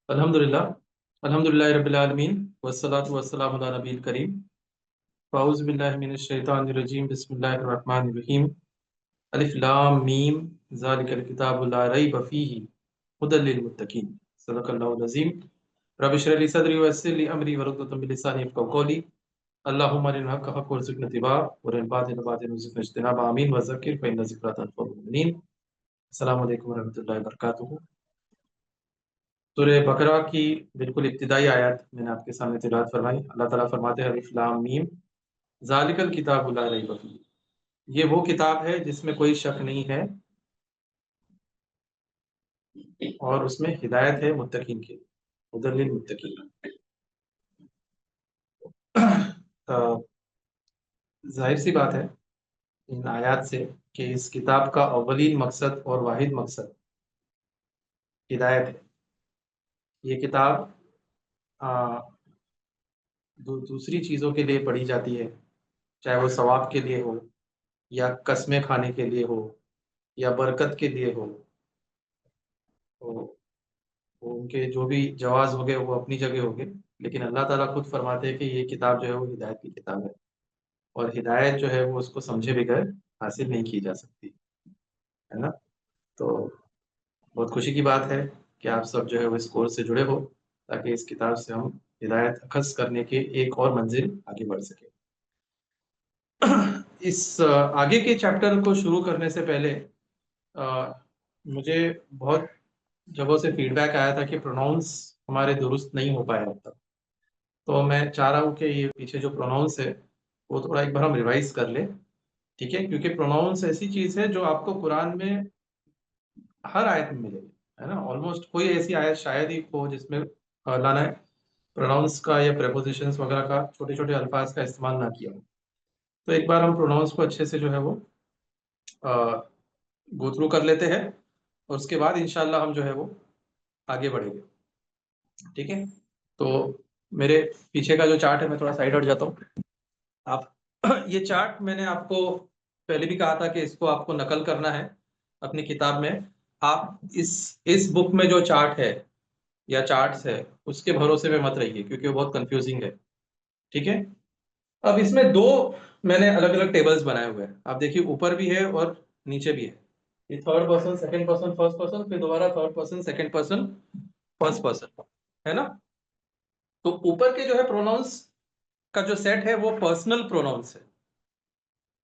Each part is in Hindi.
अल्हम्दुलिल्लाह अल्हम्दुलिल्लाहि रब्बिल आलमीन वस्सलातु वस्सलामु अला नबील करीम फ़ाऊज़ु बिल्लाहि मिनश शैतानिर रजीम बिस्मिल्लाहिर रहमानिर रहीम अलिफ लाम मीम ज़ालिकल किताबु ला रैब फ़ीहि हुदल लिल मुत्तकीन सदक़ल्लाहुल अज़ीम रब्बि इश्रह ली सदरी व यस्सिर ली अमरी वहलुल मिन लिसानी यफ़क़हू क़ौली अल्लाहुम्मा अरिनल हक़्क़ हक़्क़न वरज़ुक़ना इत्तिबाअह व अरिनल बातिला बातिलन वरज़ुक़ना इज्तिनाबह आमीन व ज़क्किर फ़इन्न ज़िक्रा तनफ़अुल मुमिनीन। अस्सलामु अलैकुम व रहमतुल्लाहि व बरकातुहू। सूरह बकरा की बिल्कुल इब्तिदाई आयत मैंने आपके सामने तिलावत फरमाई। अल्लाह ताला फरमाते हैं अलिफ लाम मीम ज़ालिकल किताबु ला रैब फ़ीह, ये वो किताब है जिसमें कोई शक नहीं है और उसमें हिदायत है मुत्तकीन के लिए, हुदल लिल मुत्तकीन। जाहिर सी बात है इन आयत से कि इस किताब का अव्वलीन मकसद और वाहिद मकसद हिदायत है। ये किताब दूसरी चीज़ों के लिए पढ़ी जाती है, चाहे वो सवाब के लिए हो या कस्में खाने के लिए हो या बरकत के लिए हो। तो वो उनके जो भी जवाज़ हो गए वो अपनी जगह हो गए, लेकिन अल्लाह ताला खुद फरमाते हैं कि ये किताब जो है वो हिदायत की किताब है और हिदायत जो है वो उसको समझे बगैर हासिल नहीं की जा सकती, है ना? तो बहुत खुशी की बात है कि आप सब जो है वो इस कोर्स से जुड़े हो, ताकि इस किताब से हम हिदायत अख़ज़ करने के एक और मंजिल आगे बढ़ सकें। इस आगे के चैप्टर को शुरू करने से पहले मुझे बहुत जगहों से फीडबैक आया था कि प्रोनाउंस हमारे दुरुस्त नहीं हो पाए अब तक। तो मैं चाह रहा हूँ कि ये पीछे जो प्रोनाउंस है वो थोड़ा एक बार हम रिवाइज कर लें, ठीक है? क्योंकि प्रोनाउंस ऐसी चीज़ है जो आपको कुरान में हर आयत में मिलेगी, है ना? ऑलमोस्ट कोई ऐसी आयत शायद ही हो जिसमें अल्लाह ने प्रोनाउंस का या प्रीपोजिशंस वगैरह का छोटे-छोटे अल्फाज का इस्तेमाल ना किया हो। तो एक बार हम प्रोनाउंस को अच्छे से जो है वो गो थ्रू कर लेते हैं और उसके बाद इंशाल्लाह हम जो है वो आगे बढ़ेंगे, ठीक है? तो मेरे पीछे का जो चार्ट है मैं थोड़ा साइड हट जाता हूँ। आप ये चार्ट मैंने आपको पहले भी कहा था कि इसको आपको नकल करना है अपनी किताब में। आप इस बुक में जो चार्ट है या चार्ट्स है उसके भरोसे में मत रहिए क्योंकि वो बहुत कन्फ्यूजिंग है, ठीक है? अब इसमें 2 मैंने अलग-अलग टेबल्स बनाए हुए हैं। आप देखिए ऊपर भी है और नीचे भी है। ये third person, second person, first person, फिर दोबारा third person, second person, first person, है ना? तो ऊपर के जो है प्रोनाउंस का जो सेट है वो पर्सनल प्रोनाउंस है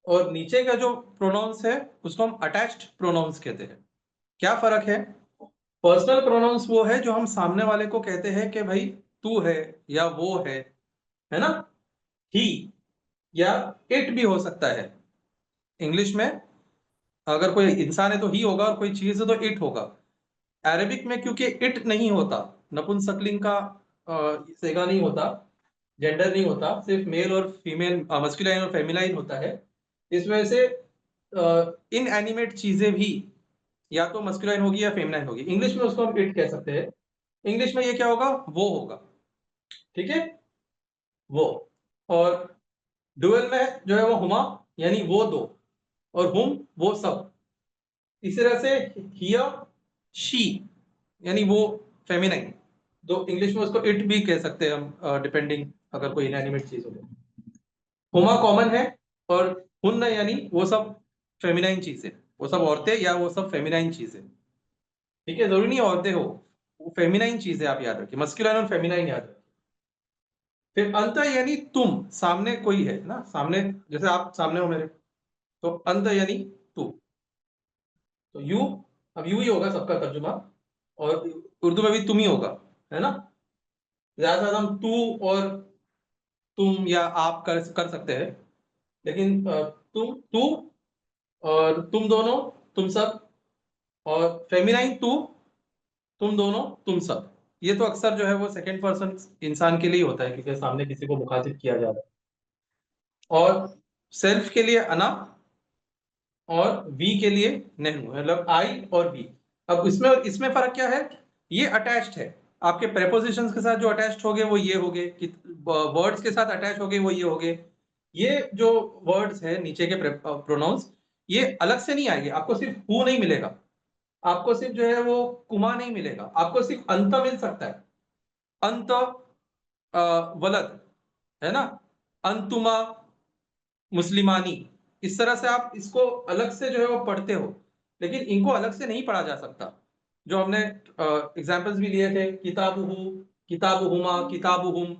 और नीचे का जो प्रोनाउंस है उसको हम अटैच्ड प्रोनाउंस कहते हैं। क्या फ़र्क है? पर्सनल प्रोनाउंस वो है जो हम सामने वाले को कहते हैं कि भाई तू है या वो है ना? ही या इट भी हो सकता है। इंग्लिश में अगर कोई इंसान है तो ही होगा और कोई चीज़ है तो इट होगा। अरेबिक में क्योंकि इट नहीं होता, नपुंसकलिंग का सेगा नहीं होता, जेंडर नहीं होता, सिर्फ मेल और फीमेल मस्कुलाइन और फेमिनाइन होता है। इस वजह से इनएनिमेट चीज़ें भी या तो मस्कुलाइन होगी या फेमिनाइन होगी। इंग्लिश में उसको हम इट कह सकते हैं। इंग्लिश में ये क्या होगा? वो होगा, ठीक है? वो। और डुअल में जो है वो हुमा यानी वो दो और हुम वो सब। इसी तरह से हियर शी यानी वो फेमिनाइन, तो इंग्लिश में उसको इट भी कह सकते हैं हम डिपेंडिंग अगर कोई इनएनिमेट चीज हो तो। हुमा कॉमन है और हुन यानी वो सब फेमिनाइन चीजें, वो सब औरतें या वो सब फेमिनाइन चीजें, ठीक है? जरूरी नहीं औरतें हो, वो फेमिनाइन चीजें आप याद रखिए, मस्कुलाइन और फेमिनाइन याद रखिए। फिर अंत यानी तुम, सामने कोई है ना, सामने जैसे आप सामने हो मेरे, तो अंत यानी तू। तो यू, अब यू ही होगा सबका तर्जुमा और उर्दू में भी तुम ही होगा, है ना? ज्यादा से ज्यादा हम तू और तुम या आप कर सकते हैं, लेकिन तू और तुम दोनों, तुम सब, और फेमिनाइन तू, तुम दोनों, तुम सब। ये तो अक्सर जो है वो सेकंड पर्सन इंसान के लिए होता है क्योंकि सामने किसी को मुखातिब किया जा रहा है। और सेल्फ के लिए अना और वी के लिए नहनु, मतलब आई और वी। अब इसमें इसमें फर्क क्या है? ये अटैच्ड है, आपके प्रेपोजिशंस के साथ जो अटैच्ड हो गए वो ये हो गए, कि वर्ड्स के साथ अटैच हो गए वो ये हो गए। ये जो वर्ड्स है नीचे के प्रोनाउंस, ये अलग से नहीं आएंगे, आपको सिर्फ हु नहीं मिलेगा, आपको सिर्फ जो है वो कुमा नहीं मिलेगा, आपको सिर्फ अंत मिल सकता है। अंत वलद, है ना, अंतुमा मुस्लिमानी, इस तरह से आप इसको अलग से जो है वो पढ़ते हो, लेकिन इनको अलग से नहीं पढ़ा जा सकता। जो हमने एग्जाम्पल्स भी लिए थे, किताबुहु, किताबुहुमा, किताबुहुम,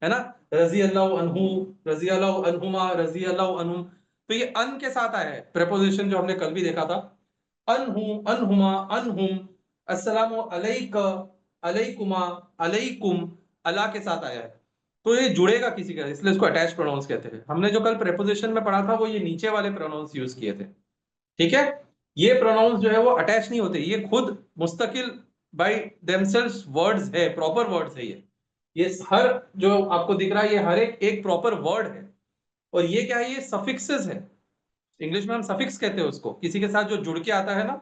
है ना, रजी अल्लाह अन्हु, रजी अल्लाह अन्हुमा, रजी अल्लाह अन्हुम। तो ये अन के साथ आया है प्रेपोजिशन, जो हमने कल भी देखा था, अनहु, अनहुमा, अनहुम, अस्सलामु अलैका, अलैकुमा, अलैकुम, अला के साथ आया है। तो ये जुड़ेगा किसी का, इसलिए इसको अटैच प्रोनाउंस कहते हैं। हमने जो कल प्रेपोजिशन में पढ़ा था वो ये नीचे वाले प्रोनाउंस यूज किए थे, ठीक है। ये प्रोनाउंस जो है वो अटैच नहीं होते, ये खुद मुस्तकिल बाय देमसेल्व्स वर्ड्स है, प्रॉपर वर्ड्स है ये हर जो आपको दिख रहा है ये हर एक प्रॉपर वर्ड है। और ये क्या है, ये सफिक्सेस है। इंग्लिश में हम सफिक्स कहते हैं उसको, किसी के साथ जो जुड़ के आता है ना,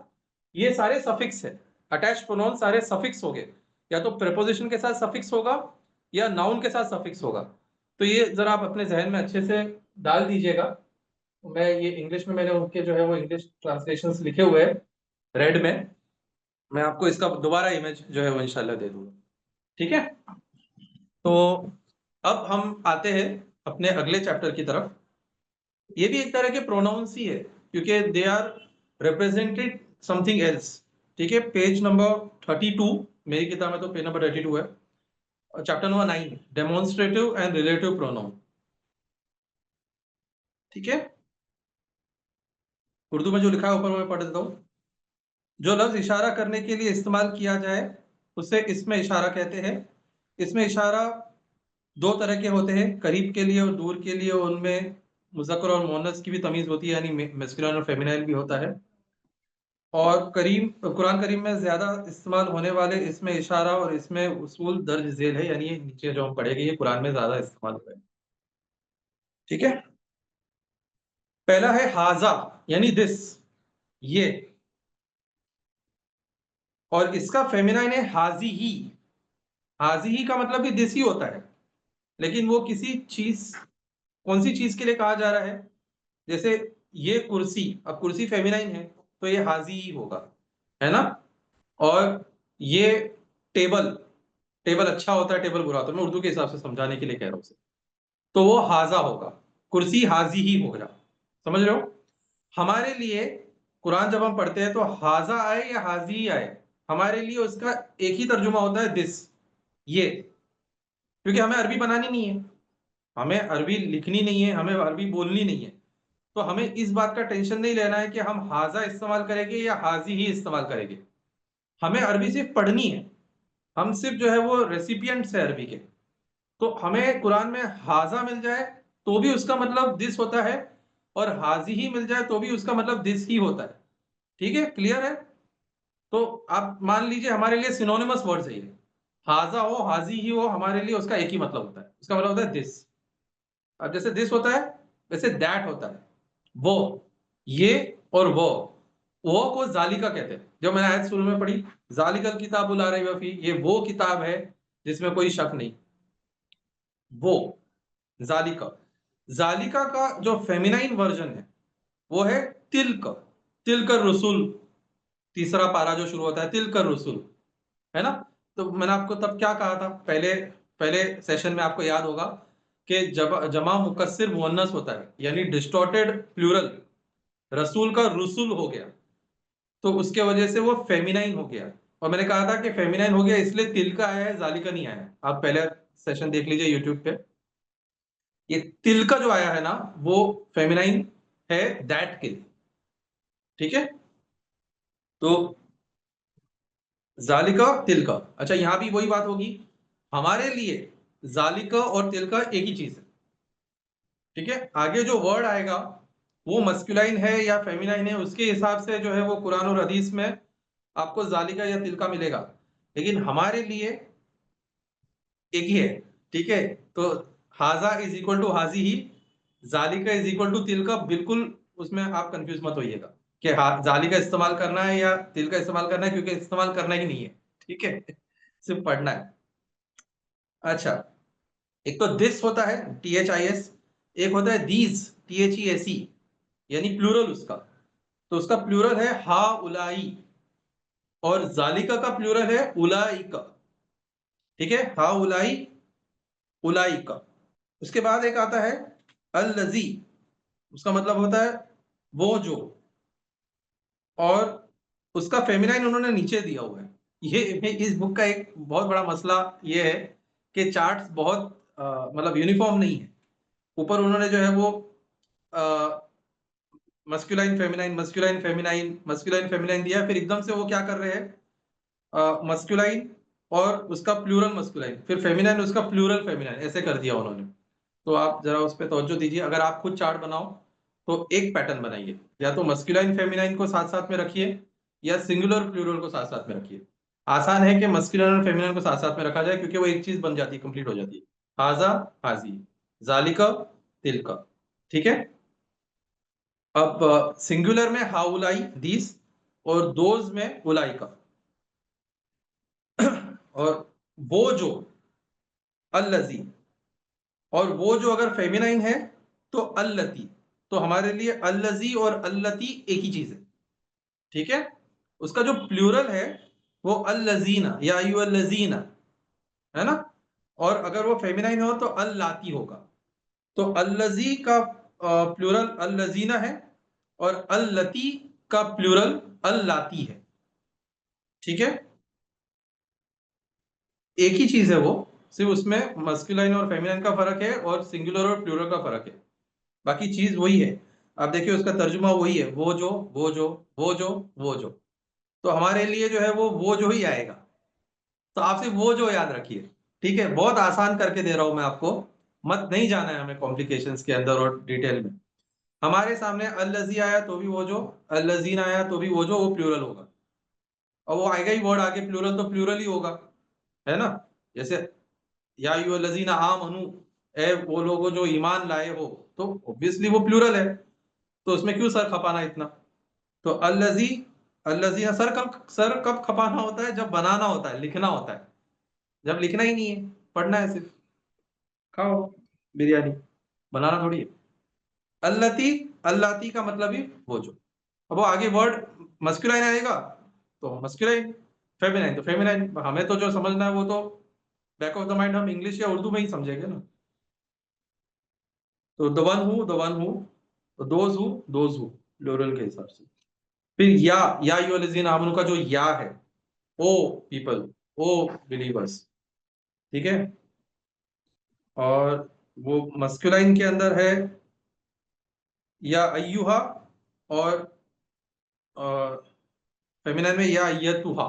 ये सारे सफिक्स है। अटैच प्रोनाउन सारे सफिक्स हो गए, या तो प्रेपोजिशन के साथ सफिक्स होगा या नाउन के साथ सफिक्स होगा। तो ये जरा आप अपने जहन में अच्छे से डाल दीजिएगा। मैं ये इंग्लिश में, मैंने उनके जो है वो इंग्लिश ट्रांसलेशंस लिखे हुए हैं रेड में, मैं आपको इसका दोबारा इमेज जो है वो इंशाल्लाह दे दूंगा, ठीक है। तो अब हम आते हैं अपने अगले चैप्टर की तरफ। ये भी एक तरह के प्रोनाउंस ही है, क्योंकि they are represented something else, ठीक है। पेज नंबर 32, मेरी किताब में तो पेज नंबर 32 है, chapter number 9, demonstrative and relative pronoun, ठीक है। उर्दू में जो लिखा है ऊपर मैं पढ़ देता हूँ। जो लफ्ज इशारा करने के लिए इस्तेमाल किया जाए उसे इसमें इशारा कहते हैं। इसमें इशारा दो तरह के होते हैं, करीब के लिए और दूर के लिए। उनमें मुज़क्कर और मुअन्नस की भी तमीज होती है, यानी मैस्कुलिन और फेमिनाइन भी होता है। और कुरान करीम में ज्यादा इस्तेमाल होने वाले इसमें इशारा और इसमें उसूल दर्ज झेल है, यानी ये नीचे जो हम पढ़ेंगे ये कुरान में ज्यादा इस्तेमाल हुआ है, ठीक है। पहला है हाजा, यानी दिस, ये, और इसका फेमिनाइन है हाजी ही। हाजी ही का मतलब भी दिस ही होता है, लेकिन वो किसी चीज, कौन सी चीज के लिए कहा जा रहा है। जैसे ये कुर्सी, अब कुर्सी फेमिनाइन है तो ये हाजी ही होगा, है ना। और ये टेबल, टेबल अच्छा होता है, टेबल बुरा होता है, मैं उर्दू के हिसाब से समझाने के लिए कह रहा हूं उसे, तो वो हाजा होगा, कुर्सी हाजी ही होगा, समझ रहे हो। हमारे लिए कुरान जब हम पढ़ते हैं तो हाजा आए या हाजी ही आए, हमारे लिए उसका एक ही तर्जुमा होता है, दिस, ये। क्योंकि हमें अरबी बनानी नहीं है, हमें अरबी लिखनी नहीं है, हमें अरबी बोलनी नहीं है, तो हमें इस बात का टेंशन नहीं लेना है कि हम हाजा इस्तेमाल करेंगे या हाजी ही इस्तेमाल करेंगे। हमें अरबी सिर्फ पढ़नी है, हम सिर्फ जो है वो रेसिपिएंट्स है अरबी के। तो हमें कुरान में हाजा मिल जाए तो भी उसका मतलब दिस होता है, और हाजी ही मिल जाए तो भी उसका मतलब दिस ही होता है, ठीक है, क्लियर है। तो आप मान लीजिए हमारे लिए सिनोनिमस वर्ड्स है ये, हाजा हो हाजी ही हो, हमारे लिए उसका एक ही मतलब होता है, उसका मतलब होता है दिस। अब जैसे दिस होता है वैसे दैट होता है, वो, ये, और वो को जालिका कहते हैं। जो मैंने आयत शुरू में पढ़ी, जालिकल किताबुल ला रैब फीह, ये वो किताब है जिसमें कोई शक नहीं, वो, जालिका। जालिका का जो फेमिनाइन वर्जन है वो है तिल्क, तिलकर रसूल, तीसरा पारा जो शुरू होता है तिलकर रसूल, है ना। तो मैंने आपको तब क्या कहा था, पहले पहले सेशन में आपको याद होगा कि जब जमा मुकस्सिर मुअन्नस होता है, यानी डिस्टॉर्टेड प्लूरल, रसूल का रसूल हो गया, तो उसके वजह से वो फेमिनाइन हो गया। और मैंने कहा था कि फेमिनाइन हो गया इसलिए तिल का आया है, जालिका नहीं आया है। आप पहले सेशन देख लीजिए यूट्यूब पे, ये तिल का जो आया है ना वो फेमिनाइन है दैट के लिए, ठीक है। तो जालिका तिलका, अच्छा यहां भी वही बात होगी, हमारे लिए जालिका और तिलका एक ही चीज है, ठीक है। आगे जो वर्ड आएगा वो मस्कुलाइन है या फेमिनाइन है, उसके हिसाब से जो है वो कुरान और हदीस में आपको जालिका या तिलका मिलेगा, लेकिन हमारे लिए एक ही है, ठीक है। तो हाजा इज इक्वल टू हाजी ही, जालिका इज इक्वल टू तिलका, बिल्कुल उसमें आप कंफ्यूज मत होइएगा कि जालिका इस्तेमाल करना है या तिल का इस्तेमाल करना है, क्योंकि इस्तेमाल करना ही नहीं है, ठीक है, सिर्फ पढ़ना है। अच्छा, एक तो दिस होता है THIS, एक होता है दीज THEAC, यानी प्लूरल उसका, तो उसका प्लूरल है हा उलाई, और जालिका का प्लूरल है उलाइका, ठीक है, हा उलाई उलाई का। उसके बाद एक आता है अल्लजी, उसका मतलब होता है वो जो, और उसका फेमिनाइन उन्होंने नीचे दिया हुआ है। ये इस बुक का एक बहुत बड़ा मसला ये है कि चार्ट्स बहुत मतलब यूनिफॉर्म नहीं है। ऊपर उन्होंने जो है वो masculine feminine masculine feminine masculine feminine दिया, फिर एकदम से वो क्या कर रहे हैं मस्कुलाइन और उसका प्लूरल मस्कुलाइन, फिर फेमिनाइन उसका प्लूरल फेमिनाइन, ऐसे कर दिया उन्होंने। तो आप जरा उस पर तवज्जो दीजिए। अगर आप खुद चार्ट बनाओ तो एक पैटर्न बनाइए, या तो मस्कुलाइन फेमिनाइन को साथ साथ में रखिए या सिंगुलर प्लूरल को साथ साथ में रखिए। आसान है कि मस्कुलाइन और फेमिनाइन को साथ साथ में रखा जाए, क्योंकि वो एक चीज बन जाती है, कंप्लीट हो जाती है। हाजा हाजी, जालिका तिलका। ठीक है, अब सिंगुलर में हाउलाई दीस, और दोज में उलाई का। और वो जो अल्लजी, और वो जो अगर फेमिनाइन है तो अल्लती। तो हमारे लिए अल्लजी और अल्लती एक ही चीज है। ठीक है, उसका जो प्लूरल है वो अल्लजीना या अय्युहल्लजीना है ना, और अगर वो फेमिनाइन हो तो अल्लाती होगा। तो अल्लजी का प्लूरल अल्लजीना है, और अल्लती का प्लूरल अल्लाती है। ठीक है, एक ही चीज है वो, सिर्फ उसमें मस्कुलाइन और फेमिनाइन का फर्क है और सिंगुलर और प्लूरल का फर्क है, बाकी चीज वही है। आप देखिए उसका तर्जुमा वही है, वो जो वो जो वो जो वो जो। तो हमारे लिए जो है वो जो ही आएगा। तो आप सिर्फ वो जो याद रखिए। ठीक है, बहुत आसान करके दे रहा हूं मैं आपको, मत नहीं जाना है हमें कॉम्प्लिकेशंस के अंदर और डिटेल में। हमारे सामने अल्लजी आया तो भी वो जो, अल्लजीन आया तो भी वो जो, वो प्लूरल होगा। और वो आएगा ही वर्ड आगे प्लूरल, तो प्लूरल ही होगा, है ना। जैसे या अय्युहल्लज़ीना आमनू, ए वो लोगों जो ईमान लाए हो, तो ऑब्वियसली वो प्लूरल है, तो उसमें क्यों सर खपाना इतना। तो अल्लजी, अल्लज़ीना, सर कब खपाना होता है, जब बनाना होता है, लिखना होता है। जब लिखना ही नहीं है, पढ़ना है सिर्फ, खाओ बिरयानी, बनाना थोड़ी है। अल्लती, अल्लाती का मतलब ही वो जो। अब वो आगे वर्ड मस्कुलाइन आएगा तो मस्कुलाइन, फेमिनाइन तो फेमिनाइन। हमें तो जो समझना है वो तो बैक ऑफ द माइंड हम इंग्लिश या उर्दू में ही समझेंगे ना। तो द वन हूँ, तो दोज हूँ प्लूरल के हिसाब से। फिर या युवल्लज़ीना आमनू का जो या है, ओ पीपल, ओ बिलीवर्स। ठीक है, और वो मस्कुलाइन के अंदर है या अय्युहा, और फेमिनाइन में या अय्यतुहा।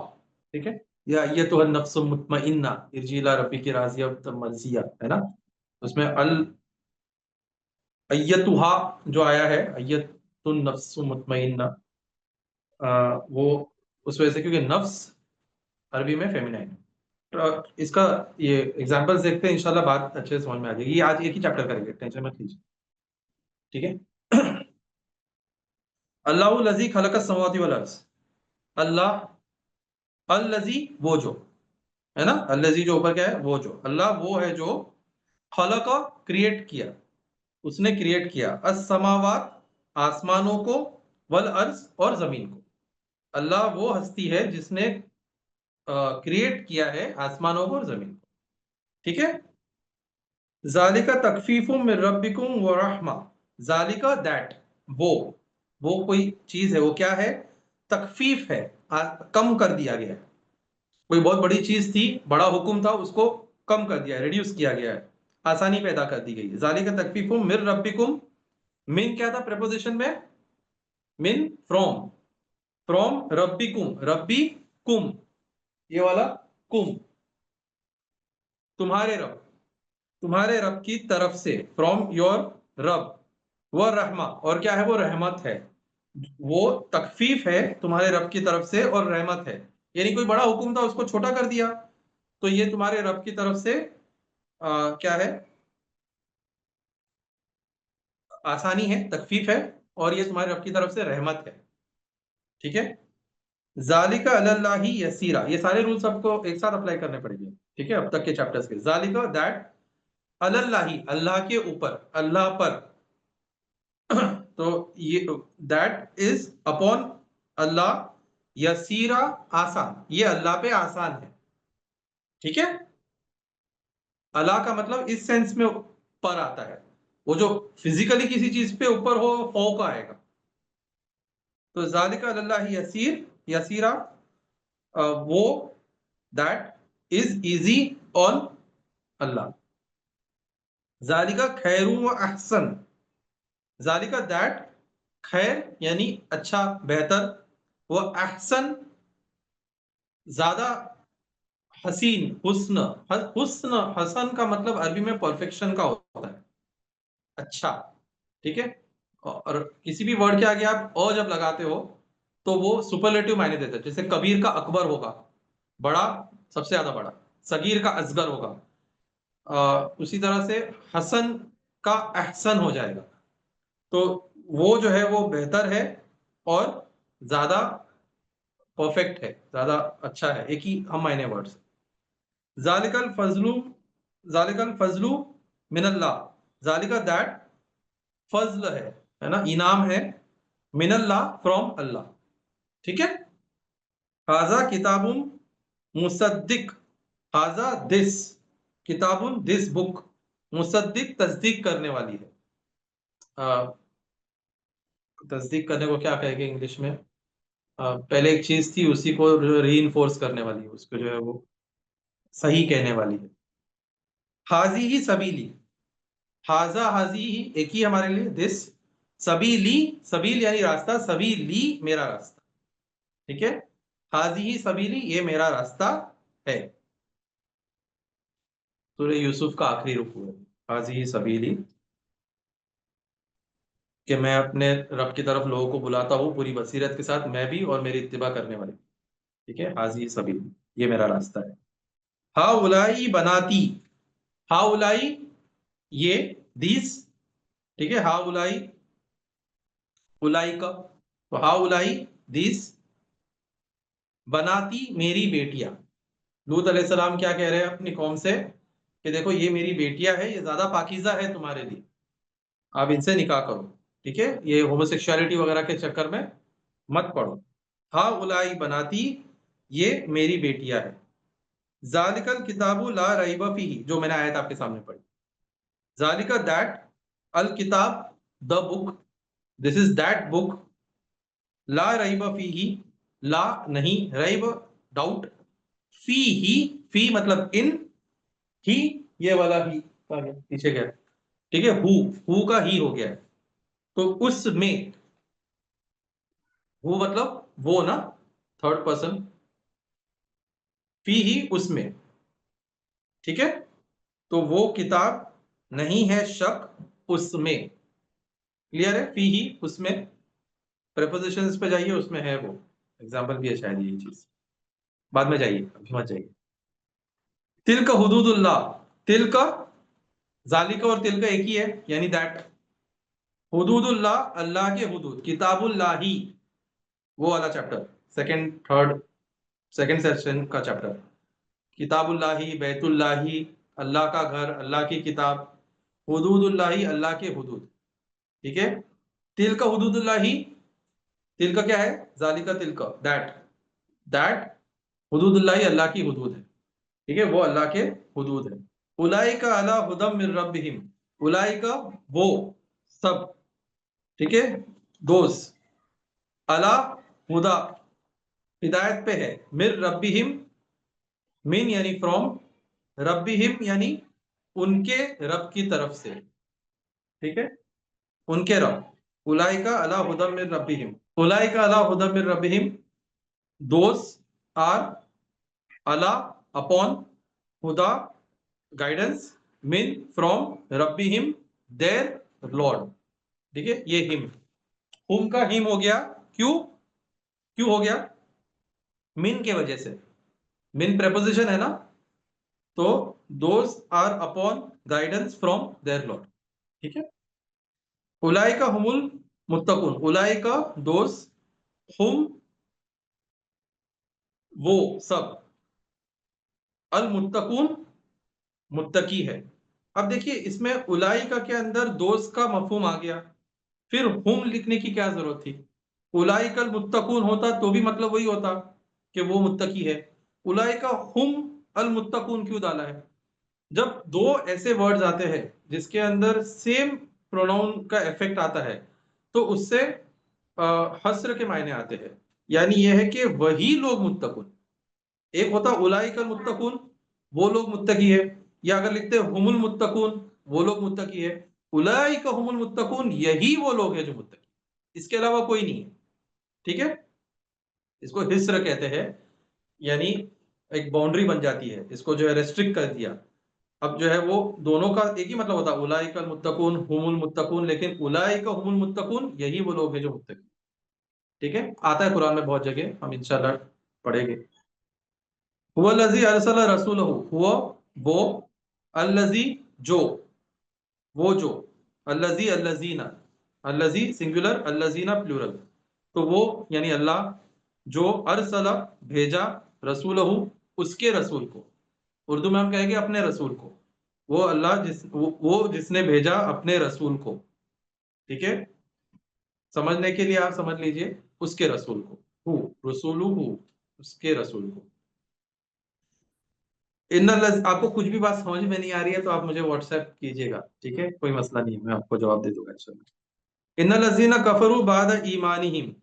ठीक है, या अय्यतुहा नफ्सुल मुतमइन्ना इरजी इला रब्बिकी राज़ियतम मर्ज़िया, है ना। उसमें अल अय्यतुहा जो आया है, अय्यतुन नफ्सुल मुतमइन्ना, वो उस वजह से क्योंकि नफ्स अरबी में फेमिनाइन। तो इसका ये एग्जांपल्स देखते हैं, इंशाल्लाह बात अच्छे से समझ में आ जाएगी। ये आज एक ही चैप्टर करेंगे, टेंशन मत लीजिए। ठीक है, अल्लाहु लज़ी खलक़स समावाति वल अर्ज़, अल्लाह, अल्लज़ी वो जो, है ना। अल्लज़ी जो ऊपर क्या है, वो जो। अल्लाह वो है जो खलक़ क्रिएट किया, उसने क्रिएट किया, अस समावात आसमानों को, वल अर्ज़ और जमीन को। अल्लाह वो हस्ती है जिसने क्रिएट किया है आसमानों को और जमीन को। ठीक है, जालिका तकफीफुम मिर रब्बिकुम व रहमा। जालिका दैट, वो कोई चीज है, वो क्या है, तकफीफ है, कम कर दिया गया है। कोई बहुत बड़ी चीज थी, बड़ा हुक्म था, उसको कम कर दिया है, रिड्यूस किया गया है, आसानी पैदा कर दी गई है। जालिका तकफीफुम मिर रब्बिकुम, मिन क्या था प्रपोजिशन में, मिन फ्रॉम, फ्रॉम रब्बिकुम, रब्बी कुम, ये वाला कुम, तुम्हारे रब, तुम्हारे रब की तरफ से, फ्रॉम योर रब। वह रहमा, और क्या है, वो रहमत है। वो तकफीफ है तुम्हारे रब की तरफ से, और रहमत है। यानी कोई बड़ा हुक्म था उसको छोटा कर दिया, तो ये तुम्हारे रब की तरफ से क्या है, आसानी है, तकफीफ है, और ये तुम्हारे रब की तरफ से रहमत है। ठीक है, जालिका अलल्लाही यसीरा, ये सारे रूल्स आपको एक साथ अप्लाई करने पड़ेंगे। ठीक है, अब तक के चैप्टर्स के। जालिका दैट, अलल्लाही अल्लाह के ऊपर, अल्लाह पर, तो ये दैट इज अपॉन अल्लाह, यसीरा आसान, ये अल्लाह पे आसान है। ठीक है, अला का मतलब इस सेंस में पर आता है, वो जो फिजिकली किसी चीज पे ऊपर हो फौक आएगा। तो ज़ालिका अल्लाह यसीर, यसीरा वो, दैट इज इजी ऑन अल्लाह। ज़ालिका खैरू व अहसन, ज़ालिका दैट, खैर यानी अच्छा बेहतर, वो अहसन ज्यादा हसीन, हुस्न, हुस्न हसन का मतलब अरबी में परफेक्शन का होता है, अच्छा, ठीक है। और किसी भी वर्ड के आगे आप अ जब लगाते हो तो वो सुपरलेटिव मायने देता है। जैसे कबीर का अकबर होगा, बड़ा सबसे ज्यादा बड़ा, सगीर का असगर होगा, उसी तरह से हसन का अहसन हो जाएगा। तो वो जो है वो बेहतर है और ज्यादा परफेक्ट है, ज्यादा अच्छा है, एक ही हम मायने वर्ड से। जालिकल फजलू, जालिकल फजलू मिनल्लाह, जालिका दैट फजल है ना, इनाम है, मिनल्लाह फ्रॉम अल्लाह, ठीक है। हाजा किताबुम मुसद्दिक, हाजा दिस, किताबुन दिस बुक, मुसद्दिक तस्दीक करने वाली है। तस्दीक करने को क्या कहेंगे इंग्लिश में? पहले एक चीज थी उसी को री इन्फोर्स करने वाली है, उसको जो है वो सही कहने वाली है। हाजी ही सबीली, हाजा हाजी ही एक ही हमारे लिए, दिस, सबीली, सबील यानी रास्ता, सबीली मेरा रास्ता, ठीक है। हाजी ही सबीली ये मेरा रास्ता है। सूरह यूसुफ का आखिरी रुकू है, हाजी ही सबीली, कि मैं अपने रब की तरफ लोगों को बुलाता हूँ पूरी बसीरत के साथ, मैं भी और मेरी इत्तिबा करने वाले, ठीक है। हाजी ही सबीली ये मेरा रास्ता है। हा उलाई बनाती, हा उलाई ये, दीस, ठीक है। हा उलाई, उलाई का, तो हा उलाई दीस, बनाती मेरी बेटियां। लूत अलैहिस्सलाम क्या कह रहे हैं अपनी कौम से कि देखो ये मेरी बेटियां है, ये ज्यादा पाकीज़ा है तुम्हारे लिए, आप इनसे निकाह करो, ठीक है, ये होमोसेक्सुअलिटी वगैरह के चक्कर में मत पड़ो। हा उलाई बनाती ये मेरी बेटियां है। जालिकल किताबु ला रैब फीही, जो मैंने आयत आपके सामने पढ़ी, जालिका दैट, अल किताब the book, this is that book, ला रैब फीही, ला नहीं, रैब डाउट, फी ही, फी मतलब इन, ही ये वाला ही आ गया पीछे गया, ठीक है। हु का ही हो गया है, तो उसमें, हु मतलब वो ना, थर्ड पर्सन, फी ही उसमें, ठीक है। तो वो किताब नहीं है शक उसमें, क्लियर है, फी ही उसमें, प्रेपोजिशंस पे जाइए उसमें है वो, एग्जाम्पल भी है शायद ये चीज, बाद में जाइए अभी मत जाइए। तिल का हुदूदुल्लाह, तिल का, जालिका और तिल का एक ही है यानी दैट, हुदूदुल्लाह अल्लाह के हुदूद, किताबुल्लाही वो वाला chapter, second third second section का चैप्टर, किताबुल्लाही, बैतुल्लाही, अल्लाह का घर, अल्लाह की किताब, हुदूदुल्लाही अल्लाह के हुदूद, ठीक है। तिल का हुदूदुल्लाही, तिल का क्या है, जालिका तिल का दैट, दैट हुदूदुल्लाही अल्लाह की हुदूद है, ठीक है, वो अल्लाह के हुदूद है। उलाइका अला हुदम मिर रब्बिहिम, उलाइका वो सब, ठीक है, दोस्त, अला हुदा हिदायत पे है, मिर रब्बिहिम, मिन यानी फ्रॉम, रब्बिहिम यानी उनके रब की तरफ से, ठीक है, उनके रब। उलाइका अला हुदम मिर रब्बिहिम, उलाइका अला हुदम मिर रब्बिहिम, दोस आर अला अपॉन, हुदा गाइडेंस, मिन फ्रॉम, रब्बिहिम देयर लॉर्ड, ठीक है। ये हिम, हुम का हिम हो गया, क्यों, क्यों हो गया, मिन के वजह से, मिन प्रेपोजिशन है ना, तो those are upon guidance from their lord, ठीक है। उलाई का हुमुल मुत्तकुन, उलाई का दोस्त, हुम वो सब, अल मुत्तकुन मुत्तकी है। अब देखिए इसमें उलाई का के अंदर दोस्त का मफहूम आ गया, फिर हुम लिखने की क्या जरूरत थी? उलाई कल मुत्तकून होता तो भी मतलब वही होता कि वो मुत्तकी है, उलाई का हुम अल मुत्तकून क्यों डाला है? जब दो ऐसे वर्ड्स आते हैं जिसके अंदर सेम प्रोनाउन का इफेक्ट आता है तो उससे हस्र के मायने आते हैं। यानी यह है कि वही लोग मुत्तकुन, एक होता उलाइकल मुत्तकुन, वो लोग मुत्तकी है, या अगर लिखते हैं हुमुल मुत्तकुन, वो लोग मुत्तकी है। उलाइका हुमुल मुत्तकुन, यही वो लोग हैं जो मुत्तकी, इसके अलावा कोई नहीं है। ठीक है, इसको हिस्र कहते हैं, यानी एक बाउंड्री बन जाती है, इसको जो है रेस्ट्रिक्ट कर दिया। अब जो है वो दोनों का एक ही मतलब होता है, उलाइकल मुत्तकुन हुमुल मुत्तकुन, लेकिन उलाइका हुमुल मुत्तकुन, यही वो लोग हैं जो मुत्तकी। ठीक है, आता है कुरान में बहुत जगह, हम इंशाल्लाह पढ़ेंगे। हुवा लजी अरसला रसूलहू, हुवा वो, अल्लजी जो, वो जो, अल्लजी अल्लजीना, अल्लजी सिंगुलर, अल्लजीना प्लूरल। तो वो यानी अल्लाह जो अरसला भेजा, रसूलहू उसके रसूल को, उर्दू में हम कहेंगे अपने रसूल को। वो अल्लाह वो जिसने भेजा अपने रसूल को। ठीक है, समझने के लिए आप समझ लीजिए उसके रसूल को, हु रसूलु हु, उसके रसूल को। इन आपको कुछ भी बात समझ में नहीं आ रही है तो आप मुझे व्हाट्सएप कीजिएगा, ठीक है, कोई मसला नहीं है, मैं आपको जवाब दे दूंगा इंशाल्लाह। इन्नल लजीना कफरू बाद ईमानिहिम,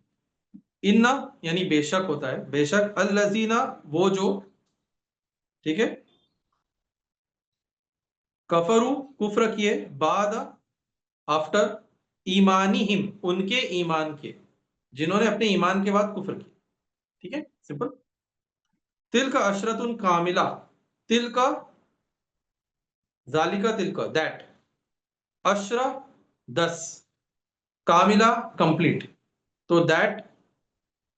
इन्ना यानी बेशक होता है, बेशक, अल लजीना वो जो, ठीक है, कफरू कुफ्र किए, बाद आफ्टर, ईमानिहिम उनके ईमान के, जिन्होंने अपने ईमान के बाद कुफ्र किया। ठीक है, सिंपल। तिल का अशरतुन कामिला, तिल का, जालिका तिल का दैट, अशरा 10, कामिला कंप्लीट। तो दैट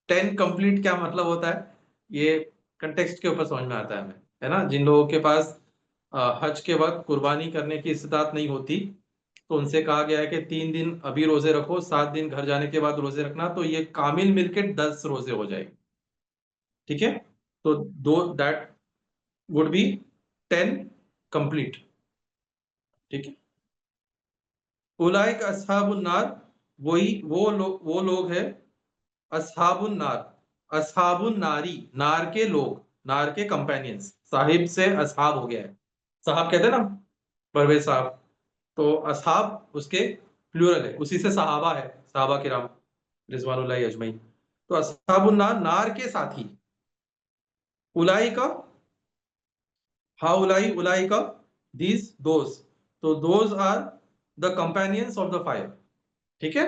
10 कंप्लीट क्या मतलब होता है, ये कंटेक्स्ट के ऊपर समझ में आता है हमें, है ना। जिन लोगों के पास हज के वक्त कुर्बानी करने की इस्तात नहीं होती, तो उनसे कहा गया है कि 3 दिन अभी रोजे रखो, 7 दिन घर जाने के बाद रोजे रखना, तो ये कामिल मिलके 10 रोजे हो जाएंगे। ठीक है, तो दो दैट वुड बी 10 कंप्लीट। ठीक है, उलाइक अस्हाबुन नार, वही वो लोग है, अस्हाबुन नार, अस्हाबुन नारी, नार के लोग, नार के कंपेनियंस, साहिब से असहाब हो गया है, साहब कहते हैं ना, परवेज साहब, तो असहाब उसके प्लूरल है, उसी से सहाबा है, सहाबा किराम रिजवानुल्लाह अजमईन। तो अस्हाबुन नार, नार के साथी, उलाई का, हा उलाई का, दीज दोज, तो those are the companions of the fire. ठीक है,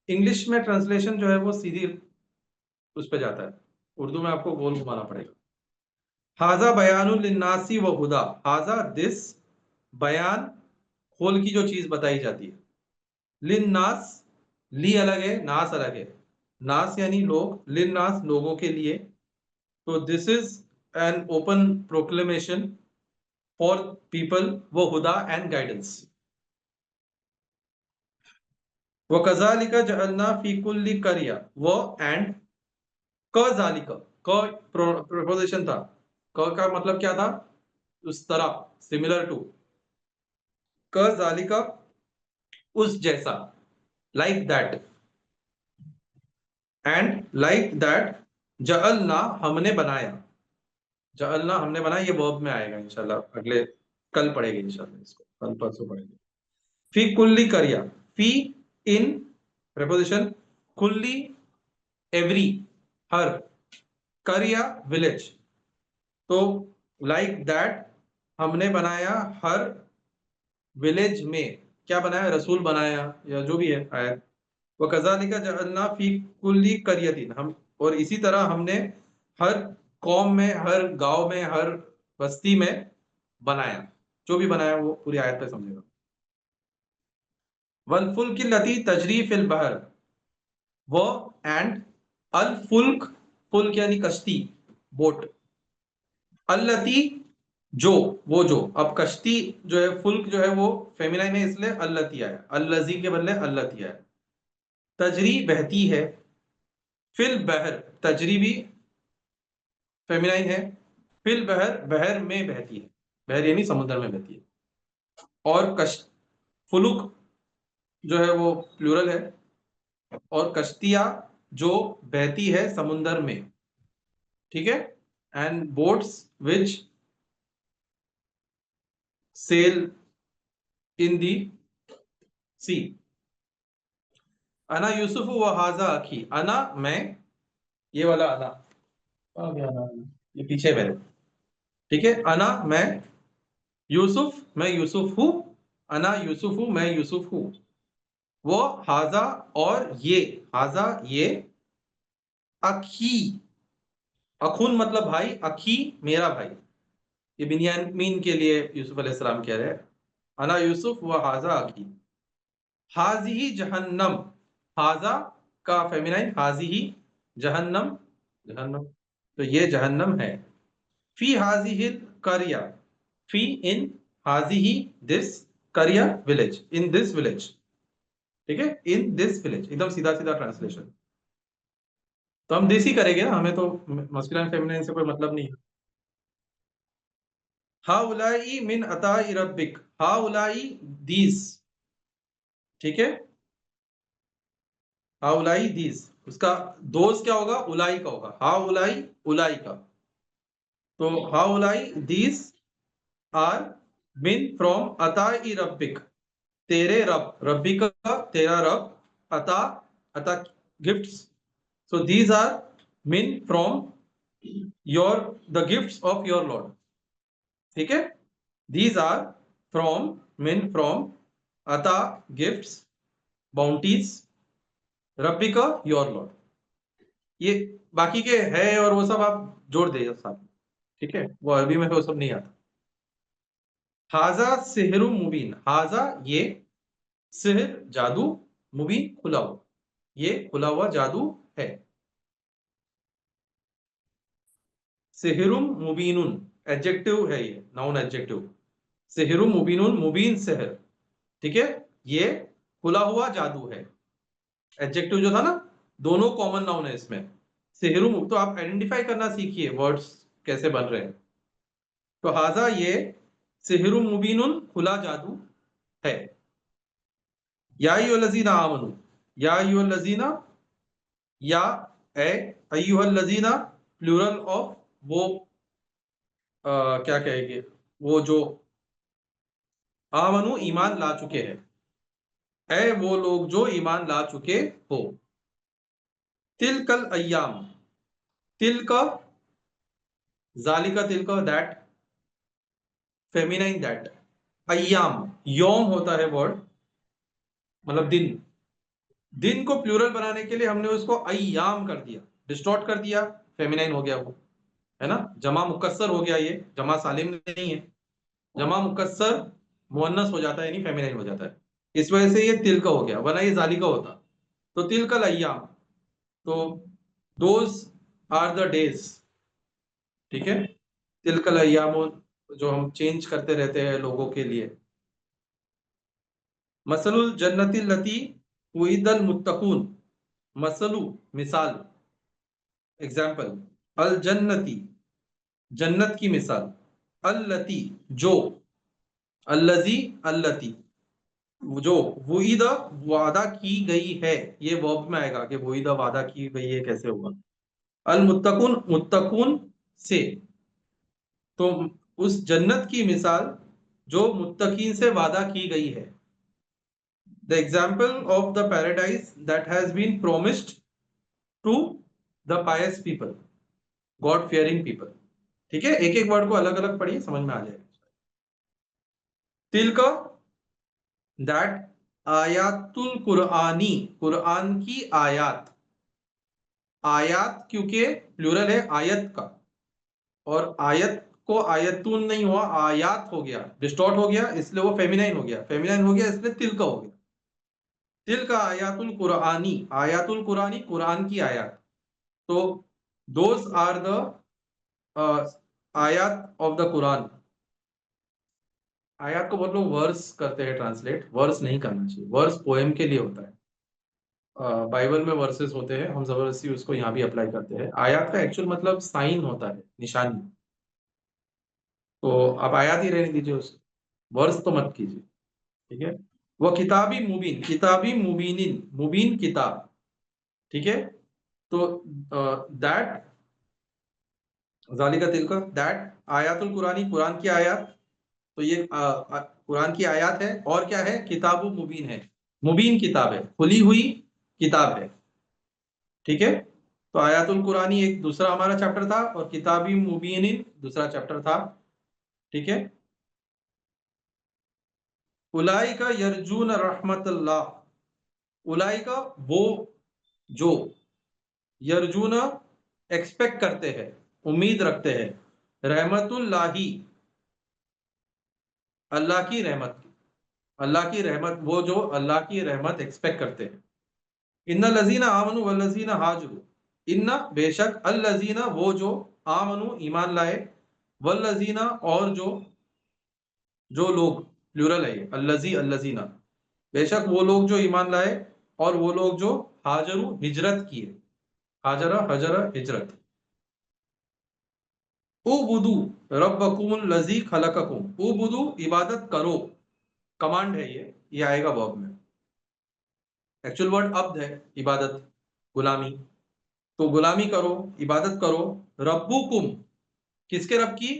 इंग्लिश में ट्रांसलेशन जो है वो सीधी उस पे जाता है, उर्दू में आपको गोल घुमाना पड़ेगा। हाजा बयानुल लिन्नासी व हुदा, हाजा दिस, बयान खोल की जो चीज बताई जाती है, लिन्नास, ली अलग है, नास अलग है, नास यानी लोग, लिन्नास लोगों के लिए, तो this is an open proclamation for people, वो हुदा एंड गाइडेंस। वो कजालिका जअलना फी कुल्ली करिया, वो एंड, कजालिका, क प्रोपोजिशन था, क का मतलब क्या था, उस तरह, सिमिलर टू, कजालिका उस जैसा, like that, and like that, जअलना हमने बनाया, जअलना हमने बनाया, ये वर्ब में आएगा इंशाल्लाह, अगले कल पढ़ेंगे इंशाल्लाह, इसको कल परसों पढ़ेंगे। फी कुल्ली करिया, फी इन प्रेपोजिशन, कुल्ली एवरी, हर, करिया विलेज, तो लाइक दैट हमने बनाया हर विलेज में, क्या बनाया, रसूल बनाया, या जो भी है आयत। वो कजालिका जअलना फी कुल्ली करियतिन, हम, और इसी तरह हमने हर कौम में, हर गांव में, हर बस्ती में बनाया, जो भी बनाया वो पूरी आयत पे समझेगा। वल फुल्क लती तजरी फिल बहर, वो एंड, अल फुल्क, फुल्क यानी कश्ती, बोट, अल्लती जो, वो जो, अब कश्ती जो है, फुल्क जो है वो फेमिनाइन है, इसलिए अल्लती आया, अल्लजी के बदले अल्लती आया। तजरी बहती है, फिल बहर, तजरी भी फेमिनाइन है, फिल बहर बहर में बहती है, बहर यानी समुद्र में बहती है, और फुलुक जो है वो प्लूरल है, और कश्तियां जो बहती है समुद्र में। ठीक है, एंड बोट्स विच सेल इन दी सी। अना यूसुफ व हाजा अखी, अना मैं, ये वाला अना, कहाँ गया अना, ये पीछे मेरे, ठीक है। अना मैं, यूसुफ मैं यूसुफ हूँ, अना यूसुफ हूँ, मैं यूसुफ हूँ। वो हाजा, और ये, हाजा ये, अखी, अखुन मतलब भाई, अखी मेरा भाई, ये बिन्यामीन के लिए यूसुफ अलैहिस्सलाम कह रहे हैं, अना यूसुफ व हाजा अखी। हाजी जहन्नम, हाजा का फेमिनाइन, हाजी जहन्नम, जहन्नम, तो ये जहन्नम है। फी हाजी करिया, फी इन, हाजी दिस, करिया विलेज, इन दिस विलेज, ठीक है, इन दिस विलेज, एकदम सीधा सीधा ट्रांसलेशन। तो हम दिस ही करेंगे ना, हमें तो मस्कुलिन फेमिनिन से कोई मतलब नहीं है। हाउलाई मिन अताई रब्बिक, हाउलाई दीस, ठीक है, हाउलाई दीस, उसका दोस्त क्या होगा, उलाई का होगा, हाउलाई उलाई का। तो हाउलाई दीस आर मिन फ्रॉम अताई रब्बिक, तेरे रब, रब्बी का तेरा रब, अता, अता गिफ्ट्स, सो दीज आर मिन from your, the gifts of your Lord, ठीक है। दीज आर फ्रॉम, मिन फ्रॉम, अता गिफ्ट्स, बाउंटीज, रब्बी का योर लॉर्ड, ये बाकी के है और वो सब आप जोड़ दे साथ, ठीक है, वो अरबी में वो सब नहीं आता। हाजा सिहरु मुबीन, हाजा ये, सिहर जादू, मुबीन खुला हुआ, ये खुला हुआ जादू है। सिहरुम मुबीनुन एडजेक्टिव है, ये नाउन एडजेक्टिव, सिहरुम मुबीनुन, मुबीन सिहर, ठीक है, ये खुला हुआ जादू है। एडजेक्टिव जो था ना, दोनों कॉमन नाउन है इसमें। सिहरुम, तो आप आइडेंटिफाई करना सीखिए वर्ड्स कैसे बन रहे हैं। तो हाजा ये, सिहरुम मुबीनुन खुला जादू है। या अय्युहल्लज़ीना आमनू, या अय्युहल्लज़ीना, या ए अय्युहल्लज़ीना, प्लूरल ऑफ वो, क्या कहेंगे, वो जो आमनू ईमान ला चुके हैं, ए वो लोग जो ईमान ला चुके हो। तिलकल अय्याम, तिल का, जालिका तिल का, दैट, फेमिनाइन दैट, अय्याम, योम होता है वर्ड, मतलब दिन, दिन को प्लूरल बनाने के लिए हमने उसको अय्याम कर दिया, डिस्टॉर्ट कर दिया, फेमिनाइन हो गया वो, है ना, जमा मुकस्सर हो गया, ये जमा सालिम नहीं है, जमा मुकस्सर मुअन्नस हो जाता है, यानी फेमिनाइन हो जाता है, इस वजह से ये तिल का हो गया, वरना ये जालिका होता। तो तिल का अय्याम, तो दोज आर द डेज, ठीक है, तिल का अय्याम, जो हम चेंज करते रहते हैं लोगों के लिए। मसलुल जन्नति लती उइदल मुत्तकून, मसलु मिसाल, एग्जाम्पल, अल जन्नति जन्नत की मिसाल, अल्लती जो, अल्लजी अल्लती जो, वुईदा वादा की गई है, ये वर्ब में आएगा कि वुईदा वादा की गई है, कैसे होगा। अल मुत्तकुन, मुत्तकुन से, तो उस जन्नत की मिसाल जो मुत्तकीन से वादा की गई है। The example of the paradise that has been promised to the pious people, God fearing people, ठीक है, एक एक वर्ड को अलग अलग पढ़िए, समझ में आ जाएगा। तिल का, दैट, आयातुल कुरआनी, कुरआन की आयात, आयात क्योंकि प्लूरल है आयत का, और आयत को आयतुन नहीं हुआ, आयात हो गया, डिस्टॉर्ट हो गया, इसलिए वो फेमिनाइन हो गया, फेमिनाइन हो गया इसलिए तिल का हो गया। तिल का आयातुल कुरआनी, आयातुल कुरानी कुरान की आयत, तो दोज आर द आयत ऑफ द कुरान। आयत को बहुत लोग वर्स करते हैं ट्रांसलेट, वर्स नहीं करना चाहिए, वर्स पोएम के लिए होता है, बाइबल में वर्सेस होते हैं, हम जबरदस्ती उसको यहाँ भी अप्लाई करते हैं। आयत का एक्चुअल मतलब साइन होता है, निशानी, तो आप आयत ही रहने दीजिए, उस वर्स तो मत कीजिए, ठीक है। वह किताबी मुबीन, किताबी मुबीनिन, मुबीन किताब, ठीक है, तो दैट, जालिका तिलका, दैट आयातुल कुरानी कुरान की आयत, तो ये कुरान की आयत है। और क्या है? किताबु मुबीन है, मुबीन किताब है, खुली हुई किताब है। ठीक है, तो आयातुल कुरानी एक दूसरा हमारा चैप्टर था और किताबी मुबीन दूसरा चैप्टर था। ठीक है, उलाइका यरजून रहमतल्लाह, उलाइका वो जो, यरजून एक्सपेक्ट करते हैं, उम्मीद रखते हैं, रहमतुल्लाही अल्लाह की रहमत की, अल्लाह की रहमत, वो जो अल्लाह की रहमत एक्सपेक्ट करते हैं। इन्ना लजीना आमनु वल्लजीना हाजरू, इन्ना बेशक, अल्लजीना वो जो, आमनु ईमान लाए, वल्लजीना और जो लोग, प्लूरल है ये, अल्लजी अल्लजीना, बेशक वो लोग जो ईमान लाए और वो लोग जो हाजरू हिजरत किए, हाजरा हजरा हिजरत। उबुदू रब्बकुमुल लजी खलककुम, उबुदू इबादत करो, कमांड है ये आएगा वर्ब में। एक्चुअल वर्ड अब्द है, इबादत, गुलामी। तो गुलामी करो, इबादत करो, रब्बुकुम किसके रब की?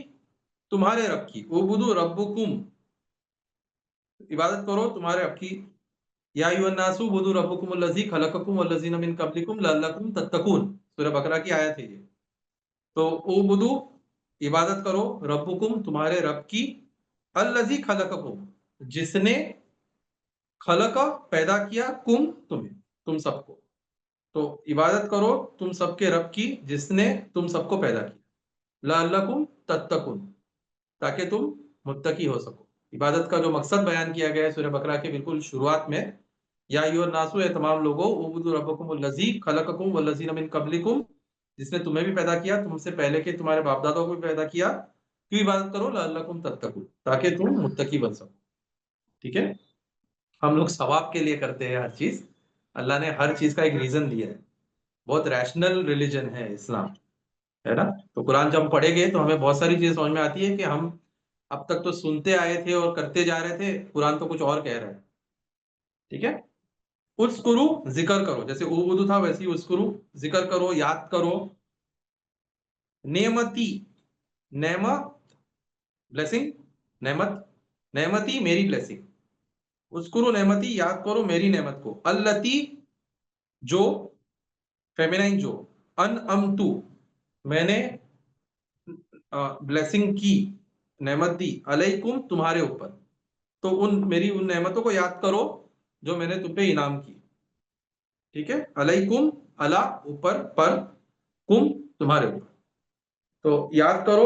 तुम्हारे रब की। उबुदू रब्बुकुम, इबादत करो तुम्हारे रब की। या अय्युहन्नासु उबुदू रब्बकुमुल लजी खलककुम वल्लजीना मिन कब्लिकुम लअल्लकुम तत्तकून, सूरह बकरा की आयत है ये। तो उबुदू इबादत करो, रब्बुकुम तुम्हारे रब की, अल्लजी खलककुम जिसने, खलक पैदा किया, कुम तुम्हें, तुम सबको। तो इबादत करो तुम सबके रब की जिसने तुम सबको पैदा किया, लअल्लकुम तत्तकुन ताकि तुम मुत्तकी हो सको। इबादत का जो मकसद बयान किया गया है सूरह बकरा के बिल्कुल शुरुआत में, या अय्युहन्नासु ए तमाम लोगों, उबुदू रब्बकुमुल लजी खलककुम वल्लजीना मिन कब्लिकुम जिसने तुम्हें भी पैदा किया, तुमसे पहले के तुम्हारे बाप दादाओं को भी पैदा किया, क्यों इबादत करो? लअल्लकुम तत्तकुन ताकि तुम मुत्तकी बन सको। ठीक है, हम लोग सवाब के लिए करते हैं हर चीज, अल्लाह ने हर चीज का एक रीजन दिया है। बहुत रैशनल रिलीजन है इस्लाम, है ना। तो कुरान जब हम पढ़ेंगे तो हमें बहुत सारी चीजें समझ में आती है कि हम अब तक तो सुनते आए थे और करते जा रहे थे, कुरान तो कुछ और कह रहा है। ठीक है, उस्कुरु जिक्र करो, जैसे उबुदु था वैसे ही उस्कुरु जिक्र करो, याद करो, नेमती, नेमा ब्लेसिंग, नेमत, नेमती मेरी ब्लेसिंग, उस्कुरु नेमती याद करो मेरी नेमत को, अल्लती जो, फेमिनाइन जो, अन अमतु मैंने ब्लेसिंग की, नेमत दी, अलैकुम तुम्हारे ऊपर। तो उन मेरी उन नेमतों को याद करो जो मैंने तुम पे इनाम की। ठीक है, अलैकुम, अला ऊपर, पर, कुम तुम्हारे ऊपर। तो याद करो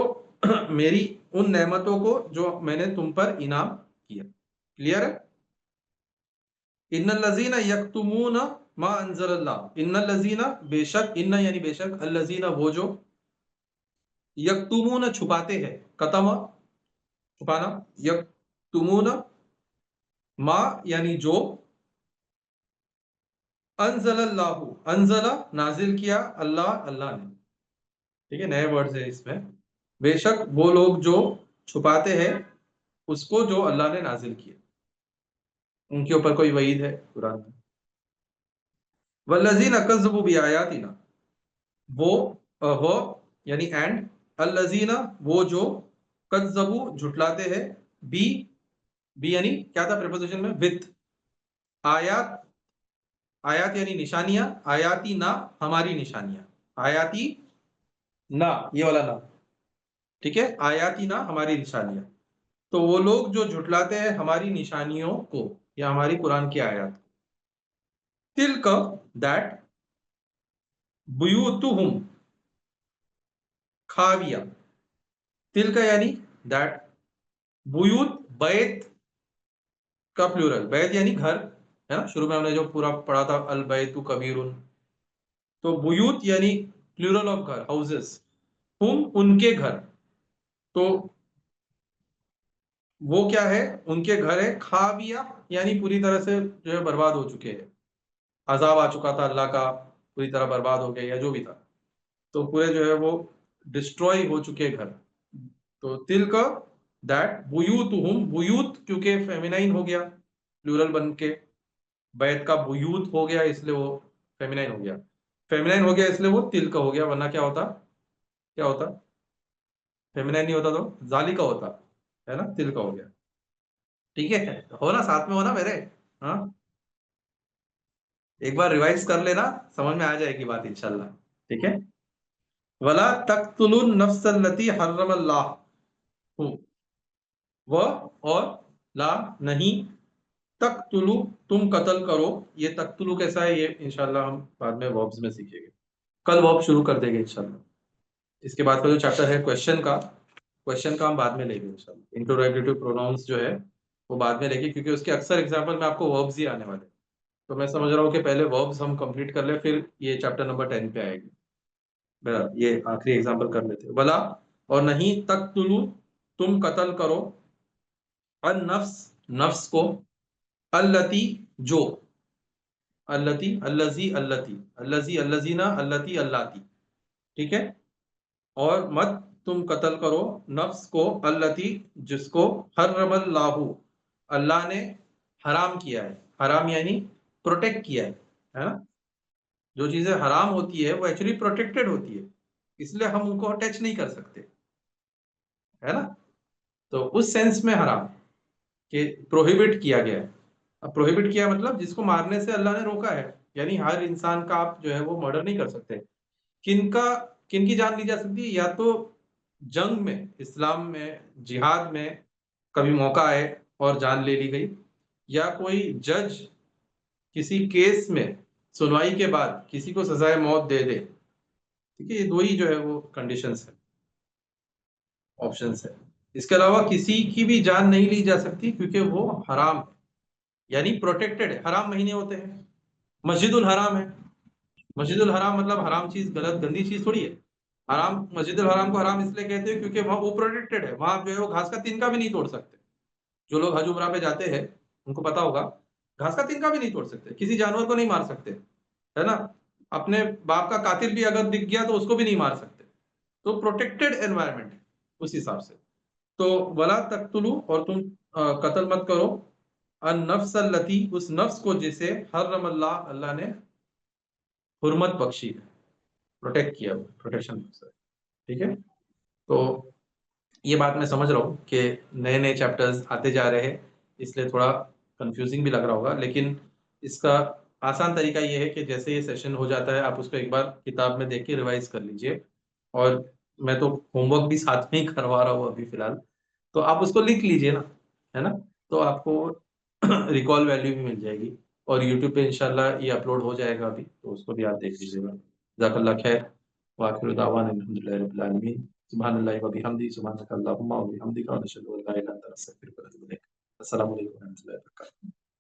मेरी उन नेमतों को जो मैंने तुम पर इनाम किया। क्लियर है? इन्नल लजीना यक्तुमूना मा अंज़लल्लाह, इन्नल लजीना बेशक, इन्ना यानी बेशक, अल लजीना वो जो, यक्तुमूना छुपाते हैं, कतम छुपाना, यक्तुमूना मा यानी जो, अनजलल्लाहु अनजला नाजिल किया, अल्लाह अल्लाह ने। ठीक है, नए वर्ड्स है इसमें। बेशक वो लोग जो छुपाते हैं उसको जो अल्लाह ने नाजिल किया, उनके ऊपर कोई वईद है कुरान में। वल्लजीना कज़्ज़बू बिआयातिना, वो वो यानी एंड, अल्लजीना वो जो, कज़्ज़बू झुटलाते हैं, बी, बी यानी क्या था प्रीपोजिशन में? विथ, आयात, आयात यानी निशानियां, आयाती ना हमारी निशानियां, आयाती ना ये वाला ना। ठीक है, आयाती ना हमारी निशानियां। तो वो लोग जो झुटलाते हैं हमारी निशानियों को या हमारी कुरान की आयत, तिल्क दैट, बुयूतुहुम खाविया, तिल्क यानी दैट, बुयूत बैत का प्लूरल, बैत यानी घर, है ना, शुरू में हमने जो पूरा पढ़ा था अल बैतु कबीरुन। तो बुयूत यानी प्लूरल ऑफ घर, हाउसेस, हुम उनके घर। तो वो क्या है? उनके घर है, खाविया यानी पूरी तरह से जो है बर्बाद हो चुके हैं, अजाब आ चुका था अल्लाह का, पूरी तरह बर्बाद हो गया या जो भी था, तो पूरे जो है वो डिस्ट्रॉय हो चुके घर। तो तिल का दैट, बुयूत हुम, बुयूत क्योंकि फेमिनाइन हो गया प्लूरल बन के, बैत का बुयूत हो गया इसलिए वो फेमिनाइन हो गया, फेमिनाइन हो गया इसलिए वो तिल का हो गया, वरना क्या होता? क्या होता? फेमिनाइन नहीं होता तो जाली का होता, है ना, तिल का हो गया। ठीक है, हो ना, साथ में हो ना मेरे। हाँ, एक बार रिवाइज कर लेना, समझ में आ जाएगी बात इंशाल्लाह। ठीक है, वला तख्तुलुन नफ्सल्लती हर्रमल्लाह, वह और ला नहीं, तख्तुलु तुम कत्ल करो। ये तख्तुलु कैसा है, ये इंशाल्लाह हम बाद में वर्ब्स में सीखेंगे, कल वर्ब शुरू कर देंगे इंशाल्लाह। इसके बाद का जो चैप्टर है क्वेश्चन का, क्वेश्चन का हम बाद में लेंगे इंशाल्लाह। इंटरोगेटिव प्रोनाउंस जो है वो बाद में लेंगे, क्योंकि उसके अक्सर एग्जाम्पल में आपको वर्ब्स ही आने वाले हैं। तो मैं समझ रहा हूँ कि पहले वर्ब्स हम कंप्लीट कर ले, फिर ये चैप्टर नंबर 10 पे आएगी। ये आखिरी एग्जाम्पल कर लेते हैं। भला और नहीं तख्तुलु तुम कत्ल करो, अन नफ्स नफ्स को, अल्लती जो, अल्लती अल्लजी अल्लती, अल्लजी अल्लजीना अल्लती अल्लाती। ठीक है, और मत तुम कत्ल करो नफ्स को, अल्लती जिसको, हर्रमल्लाहु अल्लाह ने हराम किया है। हराम यानी प्रोटेक्ट किया है ना। जो चीजें हराम होती है वो एक्चुअली प्रोटेक्टेड होती है, इसलिए हम उनको टच नहीं कर सकते, है ना। तो उस सेंस में हराम कि प्रोहिबिट किया गया है। अब प्रोहिबिट किया मतलब जिसको मारने से अल्लाह ने रोका है, यानी हर इंसान का आप जो है वो मर्डर नहीं कर सकते। किनका, किनकी जान ली जा सकती है, या तो जंग में, इस्लाम में जिहाद में कभी मौका आए और जान ले ली गई, या कोई जज किसी केस में सुनवाई के बाद किसी को सजाए मौत दे दे। ठीक है, ये दो ही जो है वो कंडीशंस है, ऑप्शंस है। इसके अलावा किसी की भी जान नहीं ली जा सकती, क्योंकि वो हराम है, यानी प्रोटेक्टेड है। हराम महीने होते हैं, मस्जिदुल हराम है। मस्जिदुल हराम मतलब हराम चीज, गलत गंदी चीज थोड़ी है। हराम, मस्जिदुल हराम को हराम इसलिए कहते हैं क्योंकि वहां वो प्रोटेक्टेड है, वहां जो है वो घास का तिनका भी नहीं तोड़ सकते। जो लोग हज उम्रा पे जाते हैं उनको पता होगा, घास का तिनका भी नहीं तोड़ सकते, किसी जानवर को नहीं मार सकते, है ना। अपने बाप का कातिल भी अगर दिख गया तो उसको भी नहीं मार सकते। तो प्रोटेक्टेड एनवायरनमेंट है उस हिसाब से। तो वला तख्तुलू और तुम कत्ल मत करो, अन नफ्स लती उस नफ्स को जिसे हर्रम अल्लाह अल्लाह ने हुर्मत बख्शी है, प्रोटेक्ट किया, प्रोटेक्शन। ठीक है, तो ये बात मैं समझ रहा हूँ कि नए नए चैप्टर्स आते जा रहे हैं, इसलिए थोड़ा कंफ्यूजिंग भी लग रहा होगा, लेकिन इसका आसान तरीका ये है कि जैसे ये सेशन हो जाता है आप उसको एक बार किताब में देख के रिवाइज कर लीजिए। और मैं तो होमवर्क भी साथ में ही करवा रहा हूँ अभी फिलहाल, तो आप उसको लिख लीजिए ना, है ना। तो आपको रिकॉल वैल्यू भी मिल जाएगी। और यूट्यूब पे इंशाल्लाह ये अपलोड हो जाएगा अभी, तो उसको भी आप देख लीजिएगा। जज़ाकल्लाह खैर, व आखिरु दावाना अल्हम्दुलिल्लाहि रब्बिल आलमीन, सुब्हानल्लाहि व बिहम्दिही, सुब्हानक अल्लाहुम्मा व बिहम्दिका, व नशहदु अन ला इलाहा इल्ला अंता, नस्तगफिरुका व नतूबु इलैक। अस्सलामु अलैकुम व रहमतुल्लाहि व बरकातुहू।